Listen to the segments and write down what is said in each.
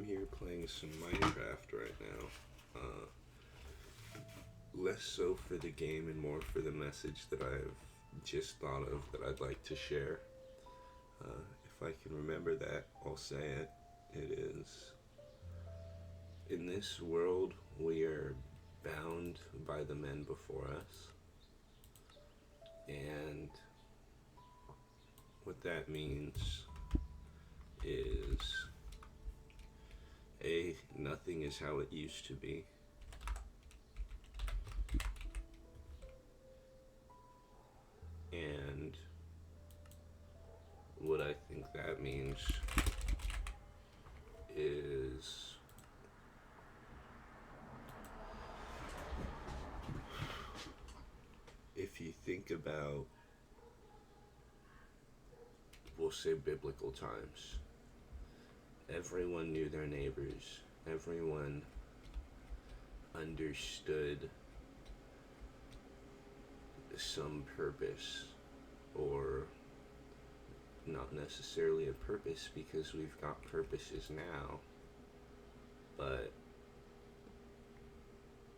I'm here playing some Minecraft right now. Less so for the game and more for the message that I've just thought of that I'd like to share. If I can remember that, I'll say it. It is: in this world, we are bound by the men before us. And what that means is A, nothing is how it used to be. And what I think that means is if you think about, we'll say, biblical times, everyone knew their neighbors, everyone understood some purpose, or not necessarily a purpose because we've got purposes now, but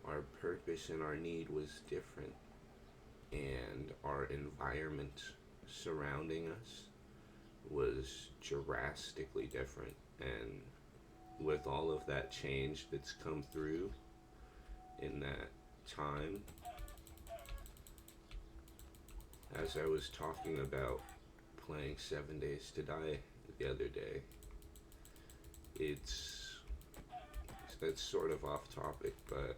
our purpose and our need was different, and our environment surrounding us was drastically different. And with all of that change that's come through in that time, as I was talking about playing 7 Days to Die the other day, that's sort of off topic, but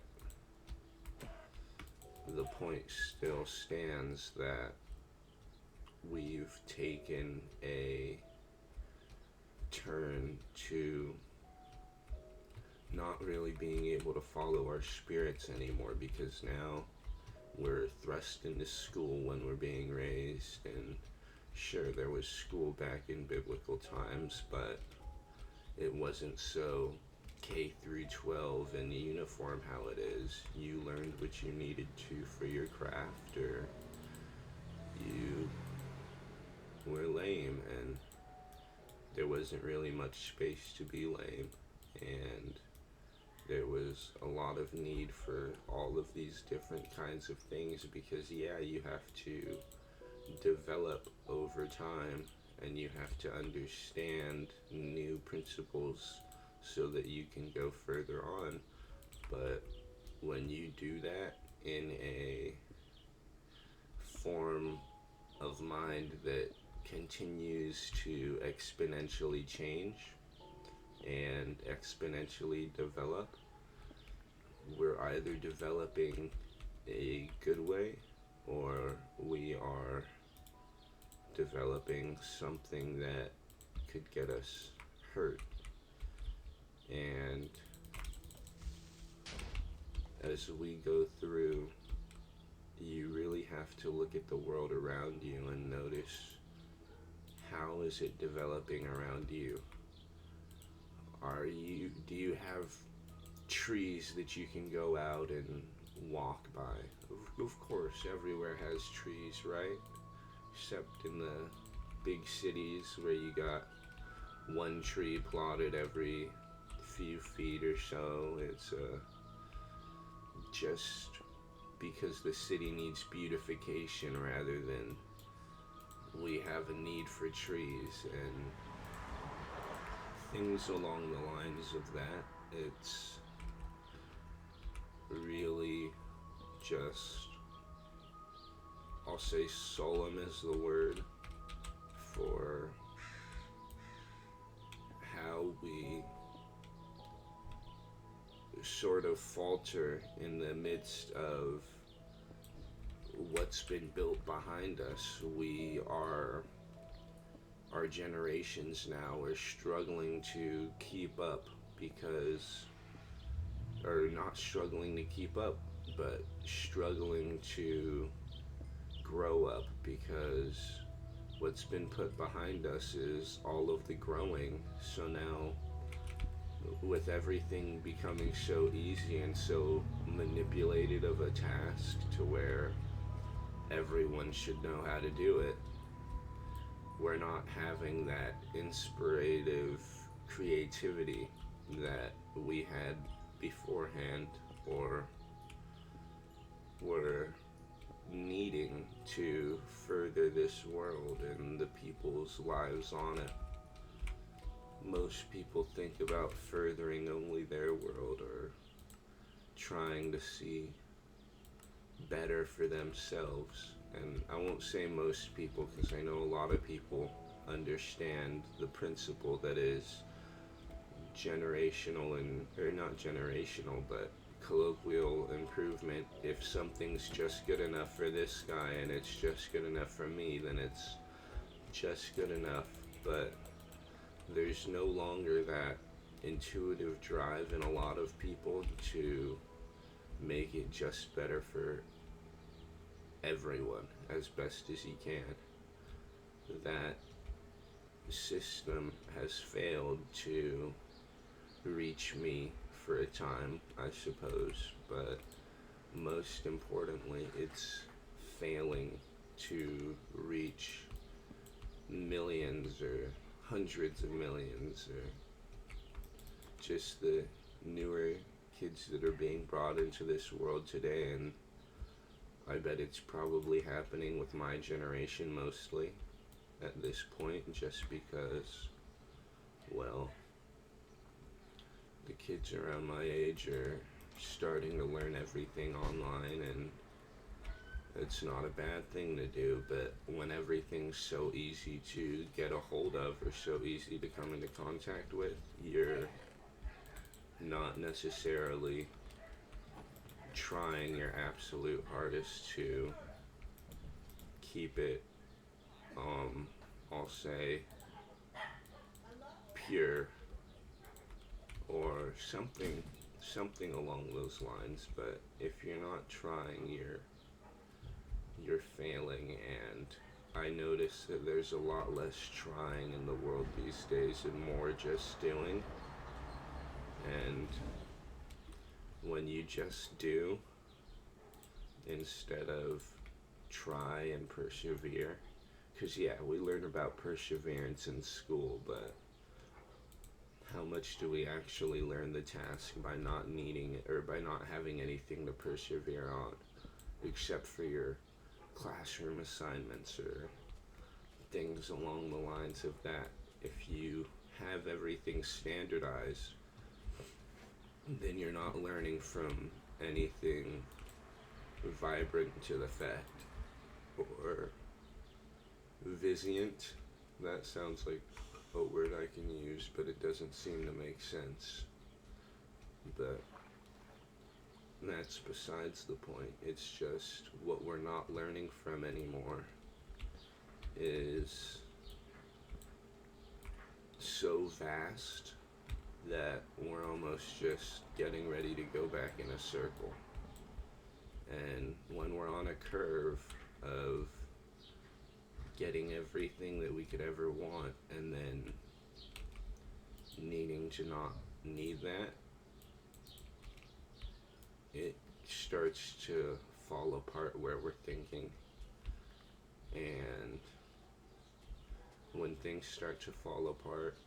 the point still stands that we've taken a turn to not really being able to follow our spirits anymore, because now we're thrust into school when we're being raised. And sure, there was school back in biblical times, but it wasn't so K through 12 and uniform how it is. You learned what you needed to for your craft, or you were lame, and there wasn't really much space to be lame. And there was a lot of need for all of these different kinds of things, because yeah, you have to develop over time, and you have to understand new principles so that you can go further on. But when you do that in a form of mind that continues to exponentially change and exponentially develop, we're either developing a good way, or we are developing something that could get us hurt. And as we go through, you really have to look at the world around you and notice, how is it developing around you? Do you have trees that you can go out and walk by? Of course, everywhere has trees, right? Except in the big cities where you got one tree plotted every few feet or so. It's just because the city needs beautification rather than we have a need for trees and things along the lines of that. It's really just, I'll say solemn is the word for how we sort of falter in the midst of what's been built behind us. Our generations now are struggling to keep up, because, or not struggling to keep up, but struggling to grow up, because what's been put behind us is all of the growing. So now, with everything becoming so easy and so manipulated of a task to where everyone should know how to do it, we're not having that inspirative creativity that we had beforehand, or were needing to further this world and the people's lives on it. Most people think about furthering only their world, or trying to see better for themselves. And I won't say most people, because I know a lot of people understand the principle that is generational, and or not generational, but colloquial improvement. If something's just good enough for this guy and it's just good enough for me, then it's just good enough. But there's no longer that intuitive drive in a lot of people to make it just better for everyone as best as he can. That system has failed to reach me for a time, I suppose, but most importantly, it's failing to reach millions or hundreds of millions, or just the newer kids that are being brought into this world today. And I bet it's probably happening with my generation mostly at this point, just because, well, the kids around my age are starting to learn everything online, and it's not a bad thing to do. But when everything's so easy to get a hold of or so easy to come into contact with, you're not necessarily trying your absolute hardest to keep it, I'll say, pure, or something along those lines. But if you're not trying, you're failing. And I notice that there's a lot less trying in the world these days and more just doing. And when you just do instead of try and persevere, because yeah, we learn about perseverance in school, but how much do we actually learn the task by not needing it, or by not having anything to persevere on except for your classroom assignments or things along the lines of that? If you have everything standardized, then you're not learning from anything vibrant to the fact, or Vizient. That sounds like a word I can use, but it doesn't seem to make sense. But that's besides the point. It's just what we're not learning from anymore is so vast that we're almost just getting ready to go back in a circle. And when we're on a curve of getting everything that we could ever want, and then needing to not need that, it starts to fall apart where we're thinking. And when things start to fall apart,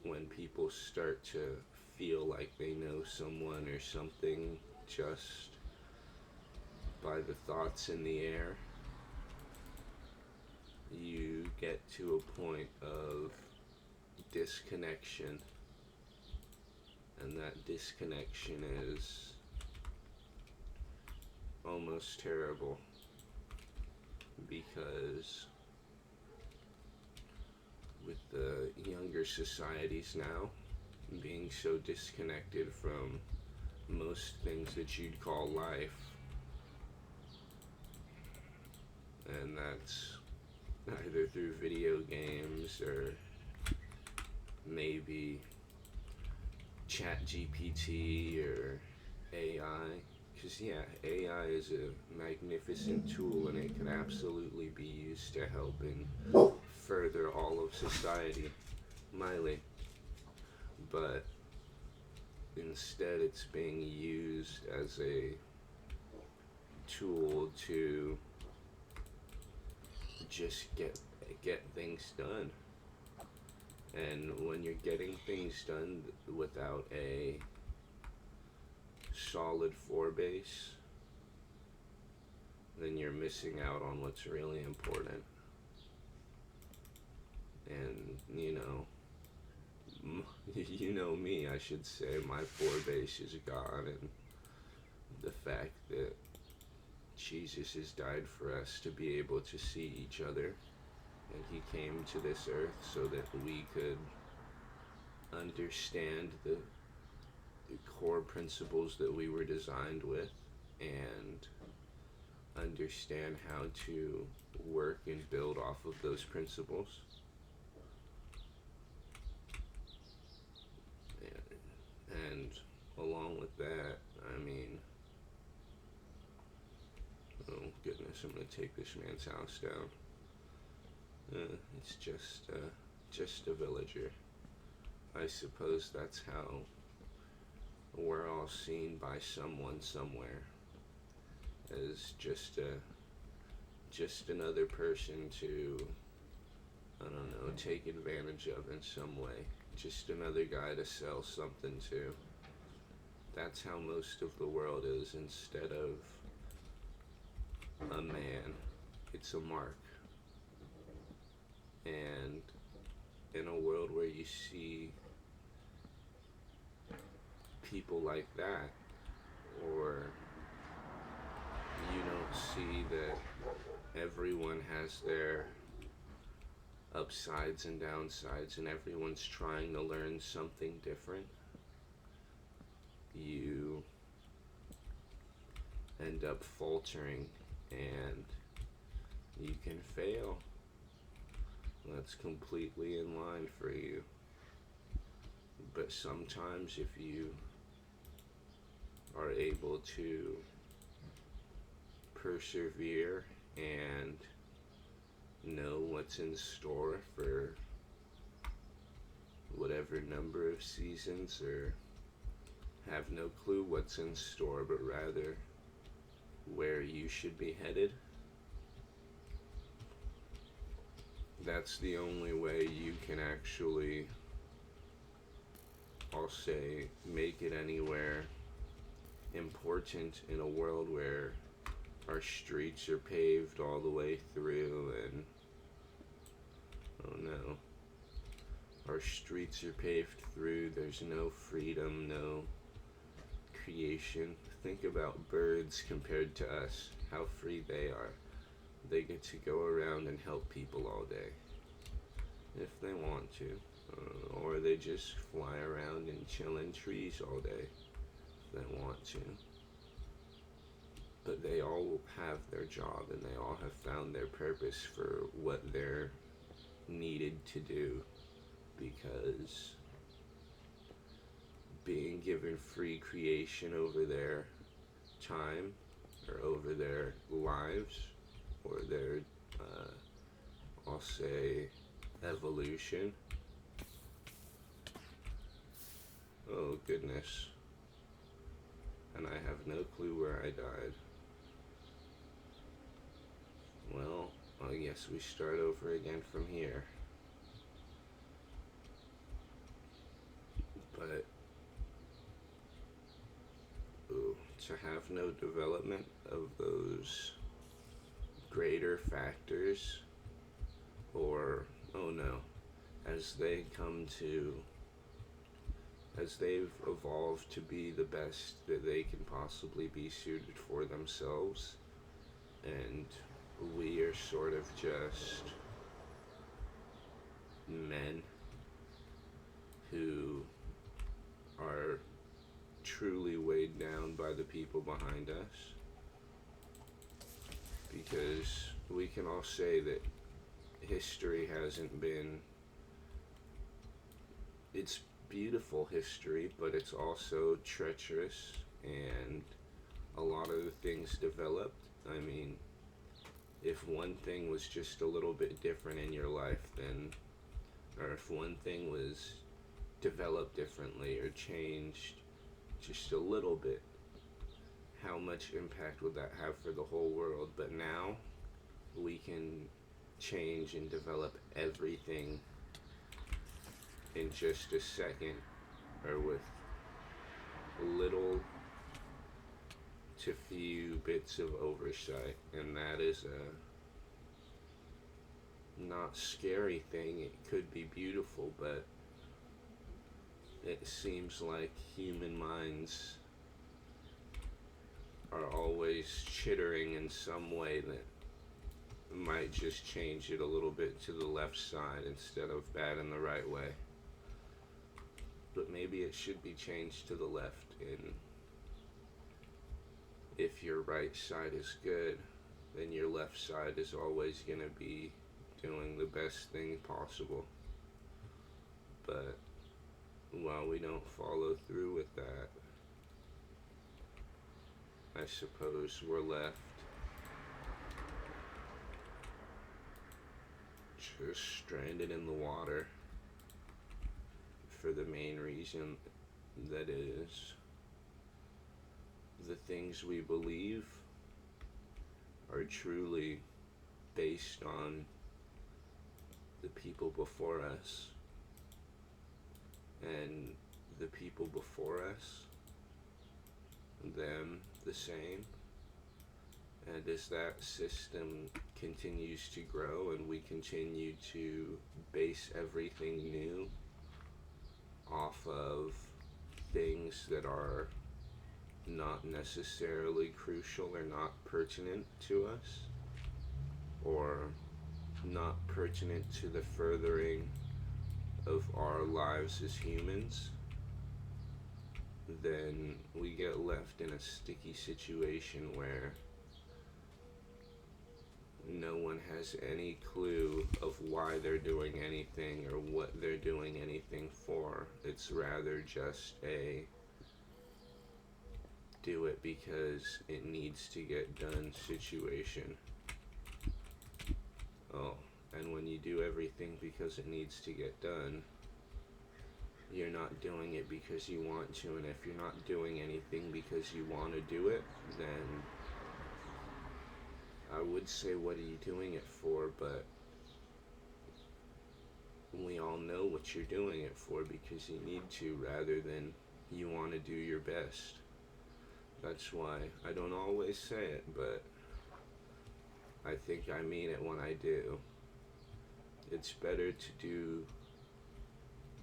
when people start to feel like they know someone or something just by the thoughts in the air, you get to a point of disconnection. And that disconnection is almost terrible, because with the younger societies now being so disconnected from most things that you'd call life, and that's either through video games or maybe ChatGPT or AI. Because yeah, AI is a magnificent tool, and it can absolutely be used to help and further all of society, Miley. But instead it's being used as a tool to just get things done. And when you're getting things done without a solid floor base, then you're missing out on what's really important. And you know me, I should say, my floor base is God, and the fact that Jesus has died for us to be able to see each other, and he came to this earth so that we could understand the core principles that we were designed with, and understand how to work and build off of those principles. And along with that, I mean, oh goodness, I'm gonna take this man's house down. It's just a villager. I suppose that's how we're all seen by someone somewhere, as just another person to, I don't know, take advantage of in some way. Just another guy to sell something to. That's how most of the world is. Instead of a man, it's a mark. And in a world where you see people like that, or you don't see that everyone has their upsides and downsides, and everyone's trying to learn something different, you end up faltering, and you can fail. That's completely in line for you. But sometimes if you are able to persevere and know what's in store for whatever number of seasons, or have no clue what's in store, but rather where you should be headed, that's the only way you can actually, I'll say, make it anywhere important in a world where our streets are paved all the way through, and oh no, our streets are paved through, there's no freedom, no creation. Think about birds compared to us, how free they are. They get to go around and help people all day, if they want to. Or they just fly around and chill in trees all day, if they want to. But they all have their job, and they all have found their purpose for what they're needed to do, because being given free creation over their time, or over their lives, or their, I'll say, evolution. Oh goodness. And I have no clue where I died. Well, I guess we start over again from here. But to have no development of those greater factors, or oh no, as they've evolved to be the best that they can possibly be suited for themselves, and we are sort of just men who are truly weighed down by the people behind us, because we can all say that history hasn't been, it's beautiful history, but it's also treacherous, and a lot of the things developed. I mean, if one thing was just a little bit different in your life, then, or if one thing was developed differently or changed just a little bit, how much impact would that have for the whole world? But now we can change and develop everything in just a second or with little to few bits of oversight, and that is a not scary thing. It could be beautiful, but it seems like human minds are always chittering in some way that might just change it a little bit to the left side instead of bad in the right way. But maybe it should be changed to the left, and if your right side is good, then your left side is always going to be doing the best thing possible. But while we don't follow through with that, I suppose we're left just stranded in the water for the main reason that is the things we believe are truly based on the people before us, and the people before us, them the same. And as that system continues to grow and we continue to base everything new off of things that are not necessarily crucial or not pertinent to us, or not pertinent to the furthering of our lives as humans, then we get left in a sticky situation where no one has any clue of why they're doing anything or what they're doing anything for. It's rather just a do it because it needs to get done situation. Oh, and when you do everything because it needs to get done, you're not doing it because you want to, and if you're not doing anything because you want to do it, then I would say, what are you doing it for? But we all know what you're doing it for because you need to, rather than you want to do your best. That's why I don't always say it, but I think I mean it when I do. It's better to do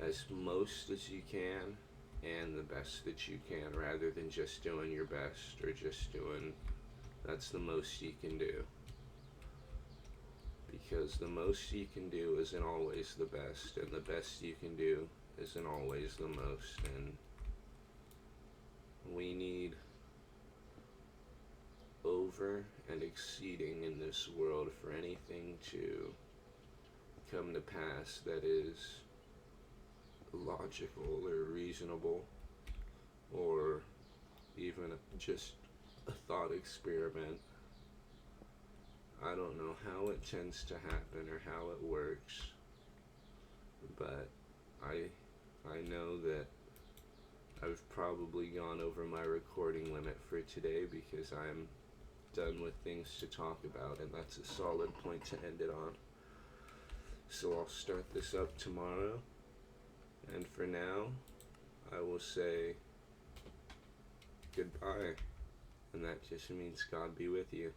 as most as you can and the best that you can, rather than just doing your best or just doing that's the most you can do. Because the most you can do isn't always the best, and the best you can do isn't always the most, and we need over and exceeding in this world for anything to come to pass that is logical or reasonable, or even just a thought experiment. I don't know how it tends to happen or how it works, but I know that I've probably gone over my recording limit for today because I'm done with things to talk about, and that's a solid point to end it on. So I'll start this up tomorrow, and for now, I will say goodbye, and that just means God be with you.